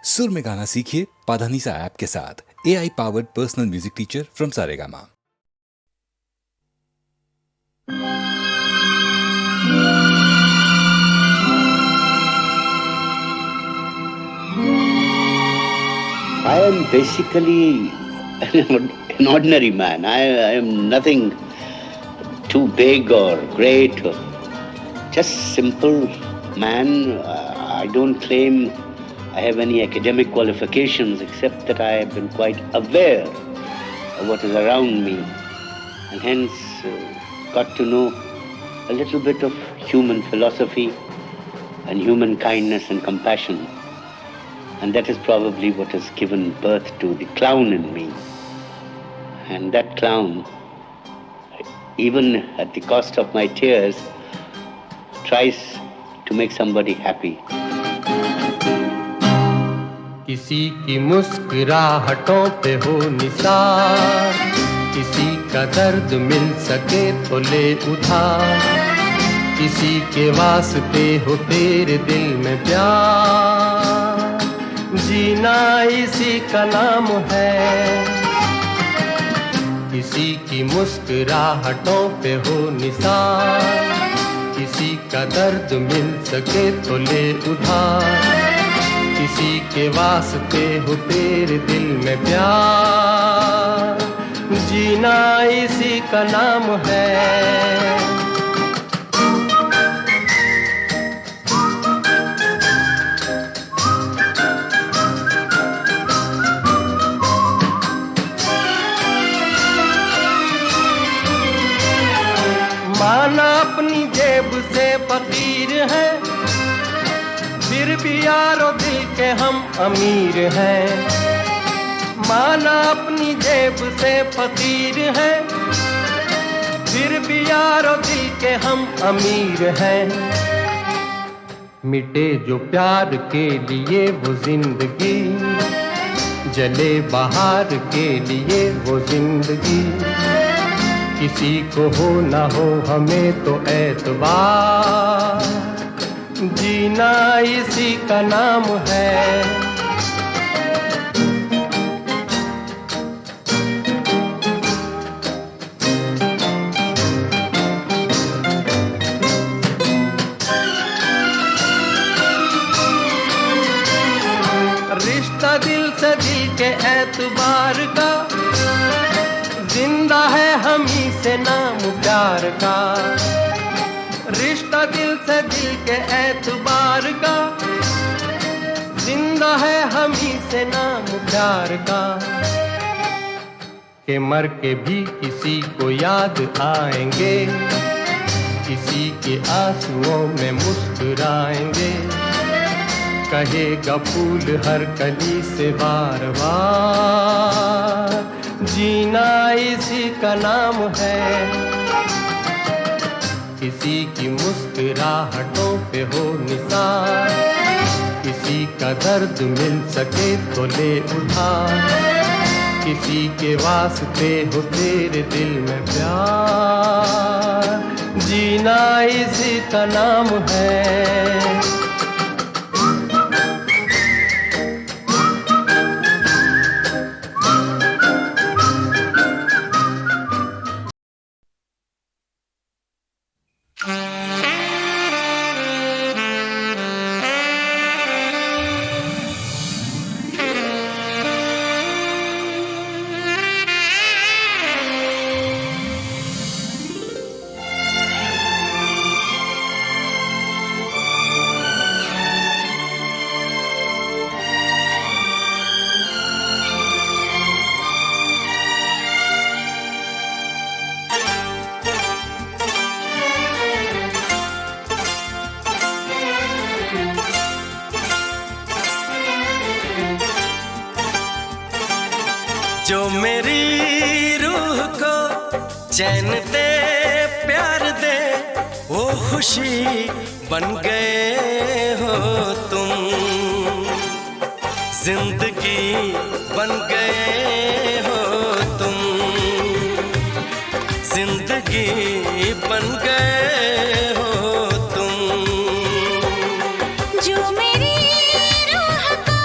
सुर में गाना सीखिए पाधानीसा ऐप के साथ। AI powered personal music teacher from Saregama. I am basically an ordinary man. I am nothing too big or great. Just simple man. I don't claim I have any academic qualifications, except that I have been quite aware of what is around me, and hence got to know a little bit of human philosophy and human kindness and compassion. And that is probably what has given birth to the clown in me. And that clown, even at the cost of my tears, tries to make somebody happy. किसी की मुस्कुराहटों पे हो निसार, किसी का दर्द मिल सके तो ले उधार, किसी के वास्ते हो तेरे दिल में प्यार, जीना इसी का नाम है। किसी की मुस्कुराहटों पे हो निसार, किसी का दर्द मिल सके तो ले उधार, किसी के वास्ते हो तेरे दिल में प्यार, जीना इसी का नाम है। माना अपनी जेब से फकीर है, फिर भी यारो दिल के हम अमीर हैं। माना अपनी जेब से फकीर है, फिर भी यारो दिल के हम अमीर हैं। मिटे जो प्यार के लिए वो जिंदगी, जले बहार के लिए वो जिंदगी, किसी को हो ना हो हमें तो एतबार, जीना इसी का नाम है। रिश्ता दिल से दिल के एतबार का, जिंदा है हम ही से नाम प्यार का। रिश्ता दिल से दिल के एतबार का, जिंदा है हम ही से नाम प्यार का। के मर के भी किसी को याद आएंगे, किसी के आंसुओं में मुस्कुराएंगे, कहेगा फूल हर कली से बार बार, जीना इसी का नाम है। किसी की मुस्कुराहटों पे हो निसार, किसी का दर्द मिल सके तो ले उधार, किसी के वास्ते हो तेरे दिल में प्यार, जीना इसी का नाम है। जो मेरी रूह को चैन दे प्यार दे, वो खुशी बन गए हो तुम, जिंदगी बन गए हो तुम, जिंदगी बन गए हो तुम। जो मेरी रूह को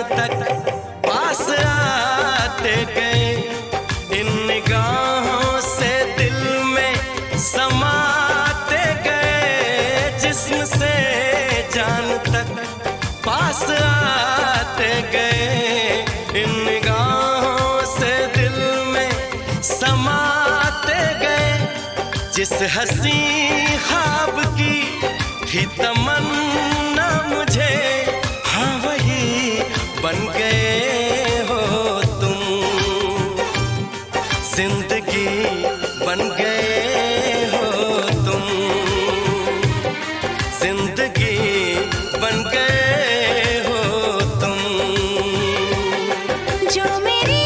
तक पास आते गए, इन निगाहों से दिल में समाते गए, जिस्म से जान तक पास आते गए, इन निगाहों से दिल में समाते गए। जिस हंसी ख्वाब की थी तमन्ना मुझे, हाँ वही बन गए हो तुम। जिंदगी बन गए हो तुम, जिंदगी बन गए हो तुम। जो मेरी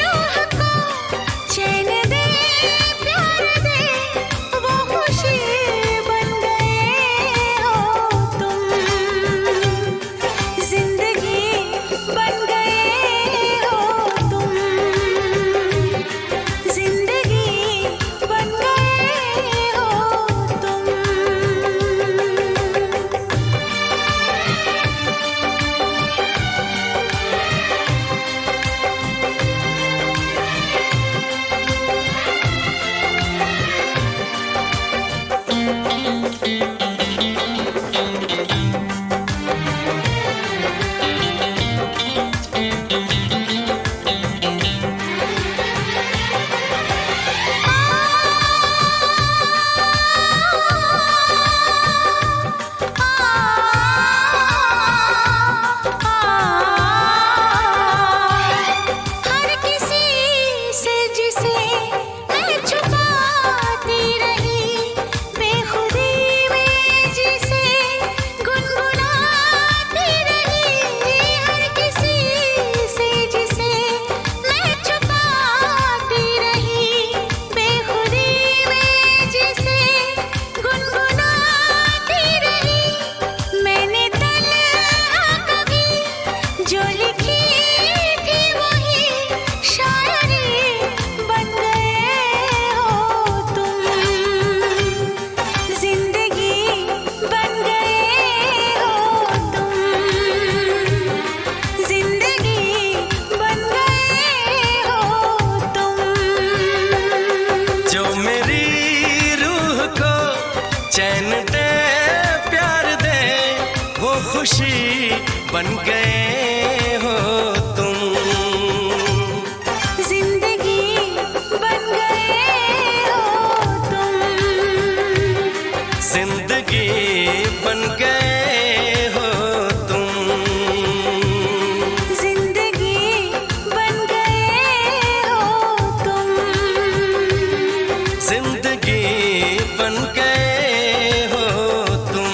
रूह को चैन दे, प्यार दे, वो खुशी बन गए हो तुम। जिंदगी बन गए हो तुम, जिंदगी बन गए हो तुम। हर किसी से जिसे मैं छुपाती रही, बेखुदी में जिसे गुनगुनाती रही। हर किसी से जिसे मैं छुपाती रही, बेखुदी में जिसे गुनगुनाती रही। मैंने तन्हा कभी जो लिखी थी वही शायरी बन गए हो तुम। जिंदगी बन गए हो तुम, जिंदगी बन गए हो तुम। जो मेरी रूह को चैन दे, प्यार दे, वो खुशी बन गए हो तुम। जिंदगी बन गए हो तुम, जिंदगी बन गए हो तुम। जिंदगी बन गए हो तुम। जिंदगी बन गए हो तुम।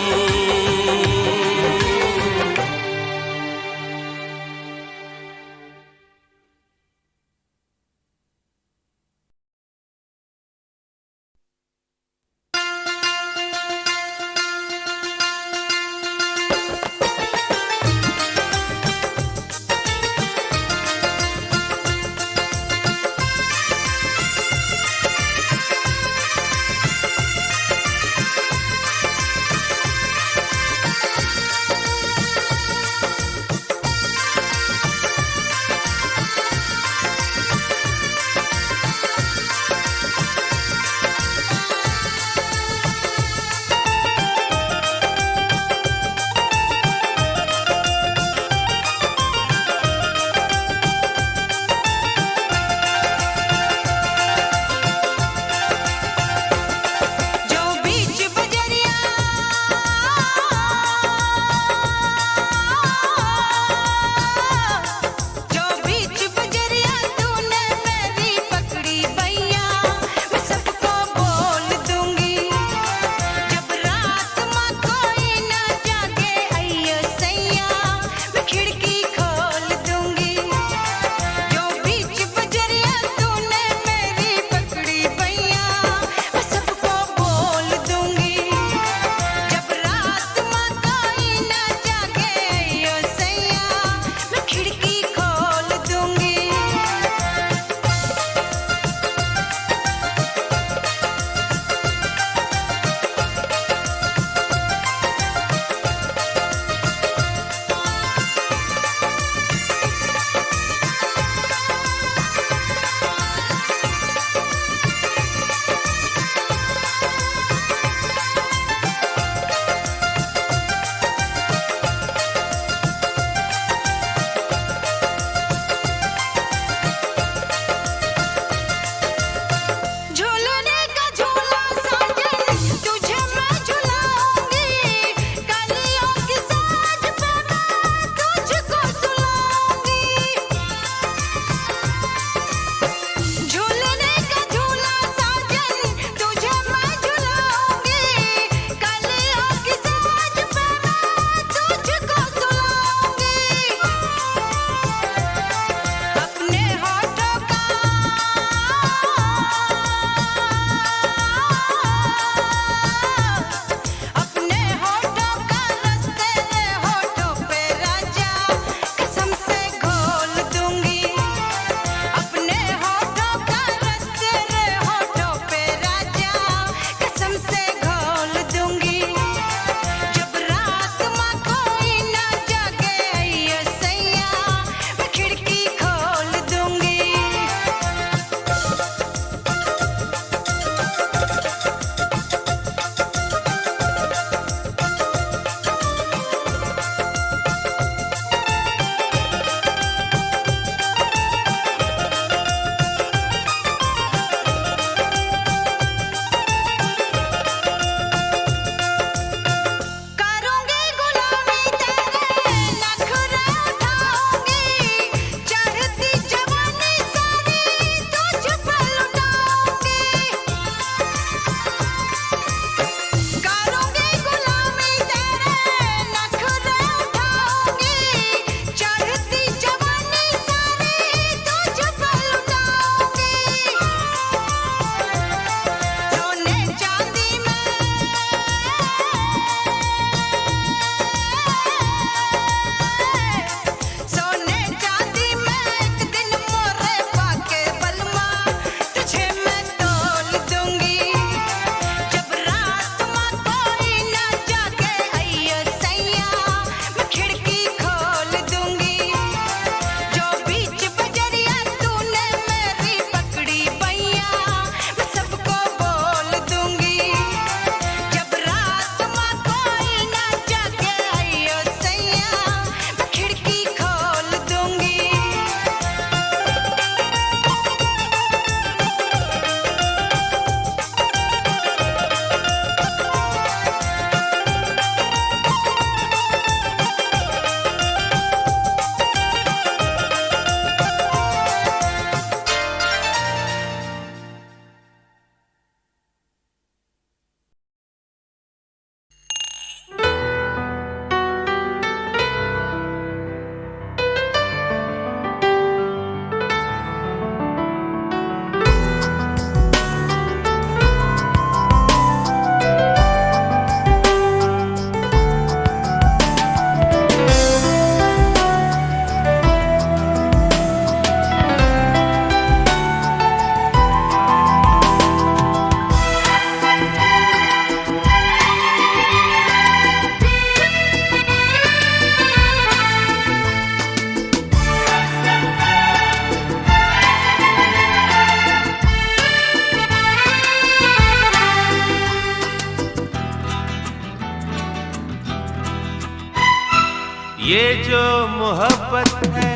ये जो मोहब्बत है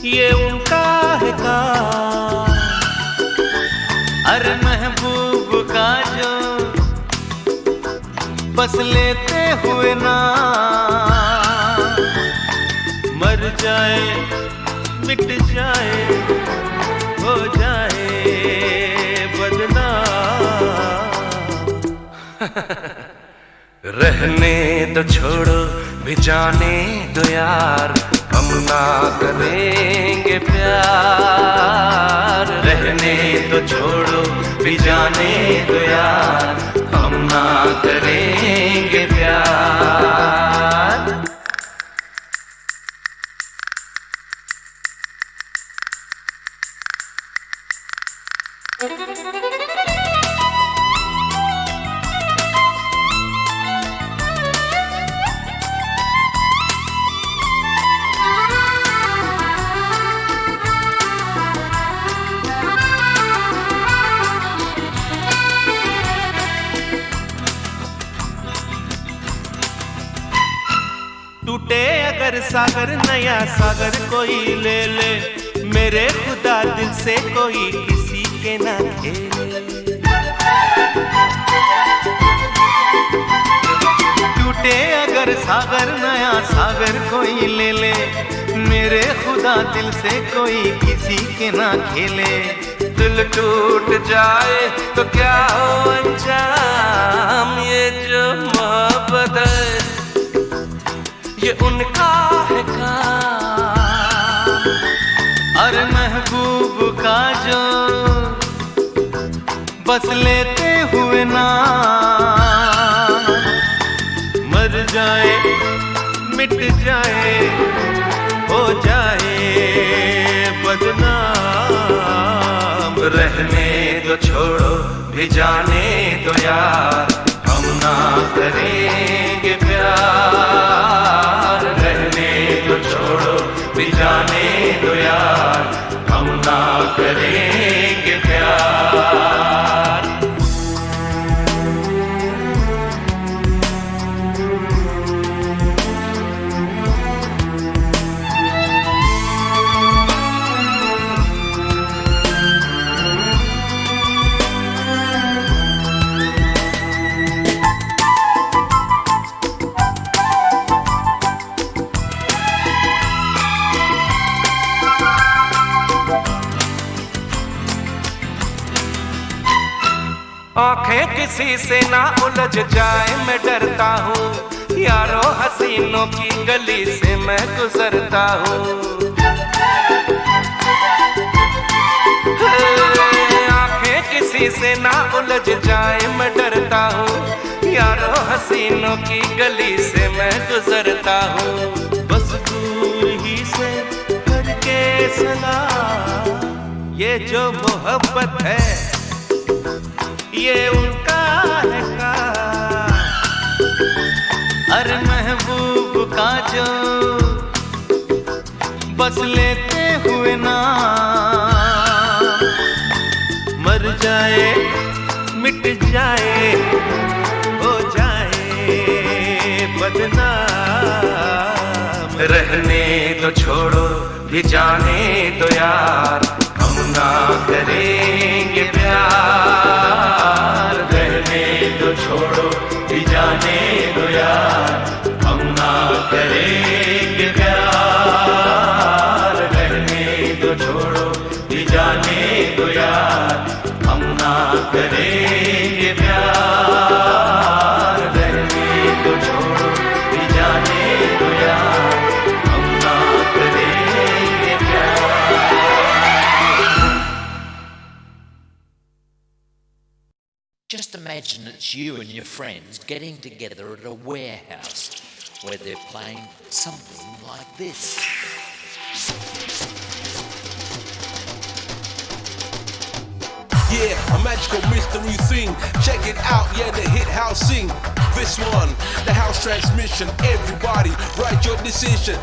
ये उनका है काम। अरे महबूब का जो बस लेते हुए ना मर जाए मिट जाए हो जाए बदनाम। रहने तो छोड़ो भी जाने दो यार, हम ना करेंगे प्यार। रहने तो छोड़ो भी जाने दो यार, हम ना करेंगे प्यार। टूटे अगर सागर नया सागर कोई ले ले, मेरे खुदा दिल से कोई किसी के ना खेले। टूटे अगर सागर नया सागर कोई ले ले, मेरे खुदा दिल से कोई किसी के ना खेले। दिल टूट जाए तो क्या हो अंजाम, ये जो मोहब्बत है ये उनका है काम। अरे महबूब का जो बस लेते हुए ना मर जाए मिट जाए हो जाए बदनाम। रहने दो छोड़ो भी जाने दो यार, हम ना करेंगे प्यार। रहने दो छोड़ो भी जाने दो यार, हम ना करेंगे प्यार। आंखें किसी से ना उलझ जाए मैं डरता हूँ, यारों हसीनों की गली से मैं गुजरता हूँ। आंखें किसी से ना उलझ जाए मैं डरता हूँ, यारों हसीनों की गली से मैं गुजरता हूँ। बस दूर ही से करके सलाम, ये जो मोहब्बत है ये उनका है काम। अरे महबूब का जो बस लेते हुए ना मर जाए मिट जाए हो जाए बदनाम। रहने तो छोड़ो भी जाने दो यार, हम ना करेंगे प्यार। रहने तो छोड़ो भी जाने दो यार, हम ना करेंगे प्यार। रहने तो छोड़ो भी जाने दो यार, हम ना करेंगे प्यार। रहने तो छोड़ो भी जाने दो यार, हम ना करेंगे प्यार। Just imagine it's you and your friends getting together at a warehouse where they're playing something like this. Yeah, a magical mystery thing. Check it out, yeah, the hit house sing. This one, the house transmission. Everybody, write your decision.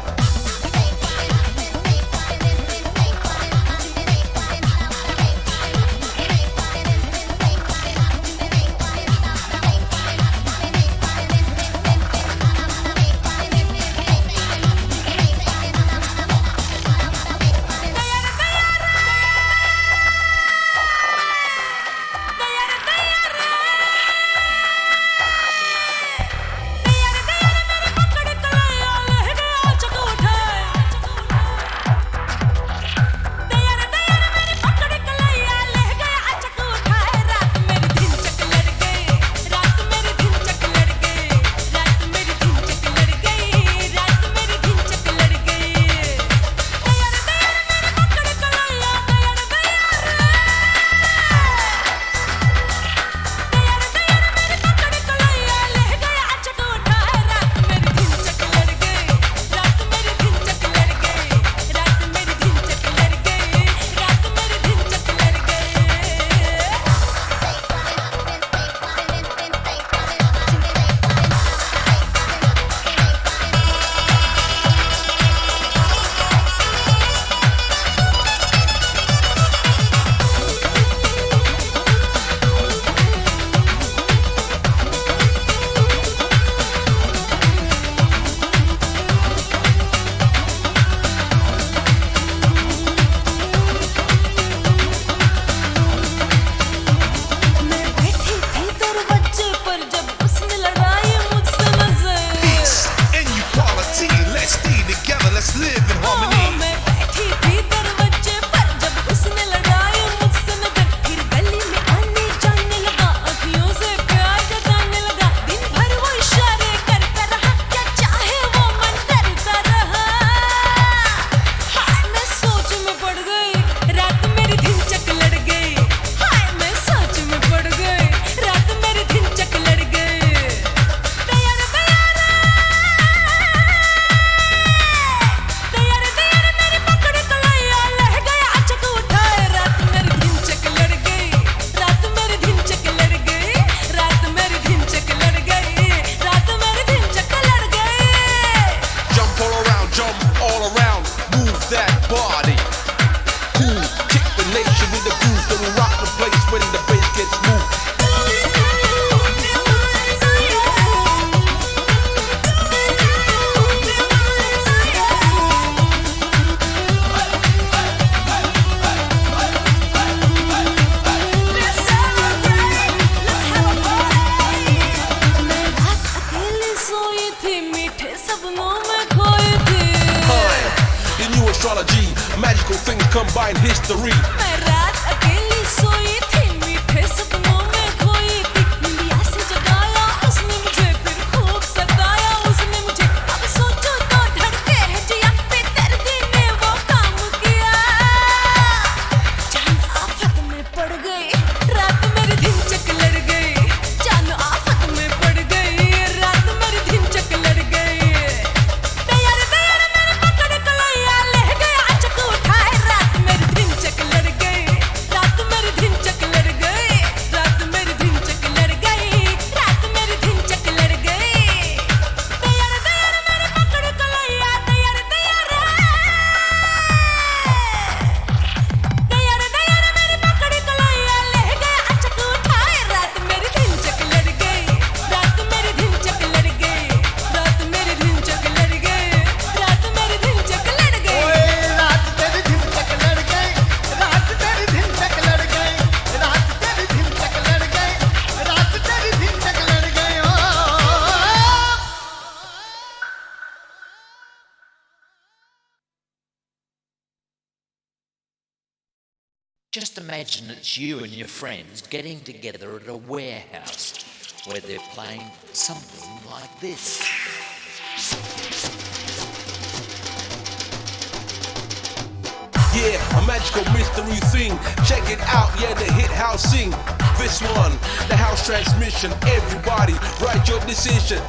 astrology, magical things combine history. मैं रात अकेली सोई थी, मीठे सपनों में खोई थी। निंदिया से जगाया उसने मुझे, फिर खूब सताया उसने मुझे। अब सोचो तो धड़के है जिया, बेदर्दी ने वो काम किया। जान आफत में पड़ गई, रात मेरी दिन चक लड़ गई। जान आफत में पड़ गई, रात मेरी दिन चक लड़ गई। दयार दयार मेरे पकड़ कलैया, ले गया चक उठाए, रात मेरी दिन चक लड़ गई। रात मेरी दिन चक लड़ गई, रात मेरी दिन चक लड़ गई, रात मेरी दिन चक लड़ गई। दयार दयार मेरे पकड़ कलैया, दयार दयार दयार दयार मेरे पकड़ कलैया, ले गया चक उठाए, रात मेरी दिन चक लड़ गई। रात मेरी दिन चक लड़ गई, रात मेरी दिन चक लड़ गई, रात मेरी दिन चक लड़ गई। रात तेरी दिन तक लड़ गई, रात तेरी दिन तक लड़ गई, रात तेरी दिन तक लड़ गई, रात तेरी दिन तक लड़ गई। Just imagine it's you and your friends getting together at a warehouse where they're playing something like this. Yeah, a magical mystery thing. Check it out, yeah, the hit house sing. This one, the house transmission. Everybody, write your decision.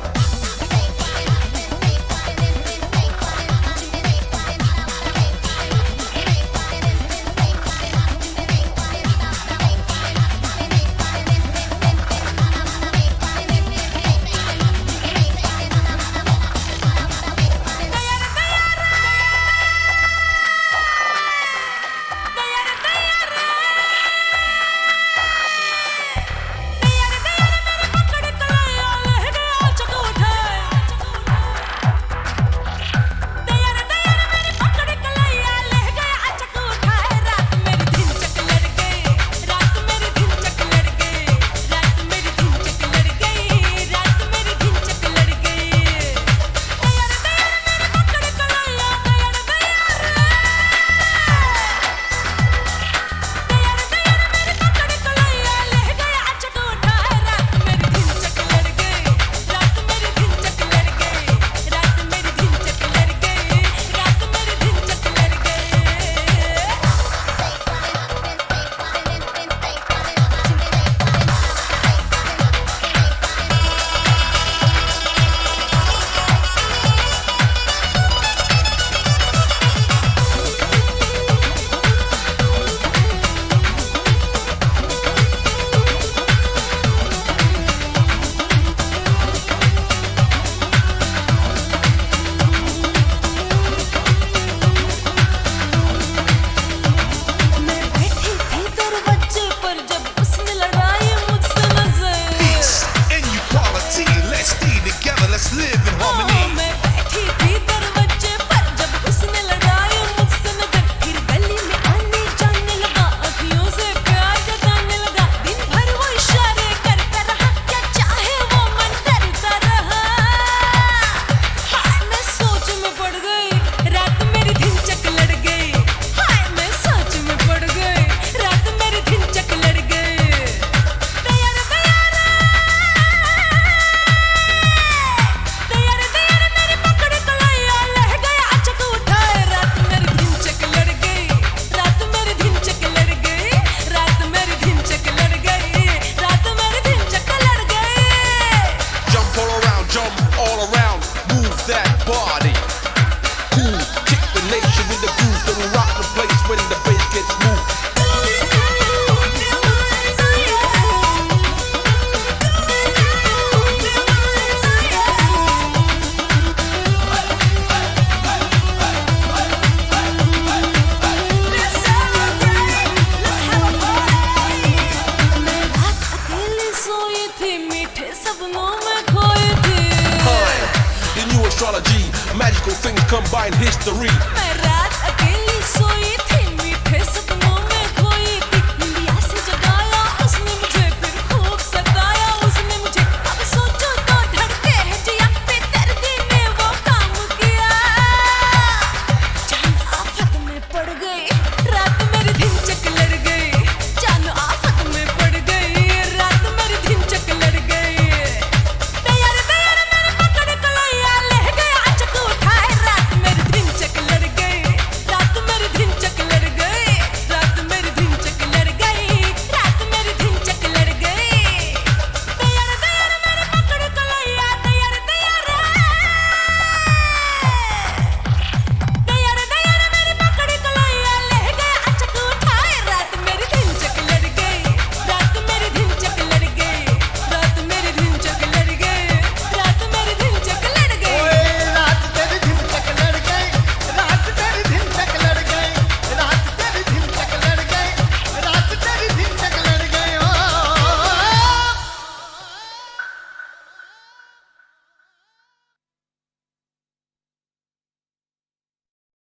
astrology, magical things combine history. मैं रात अकेली सोई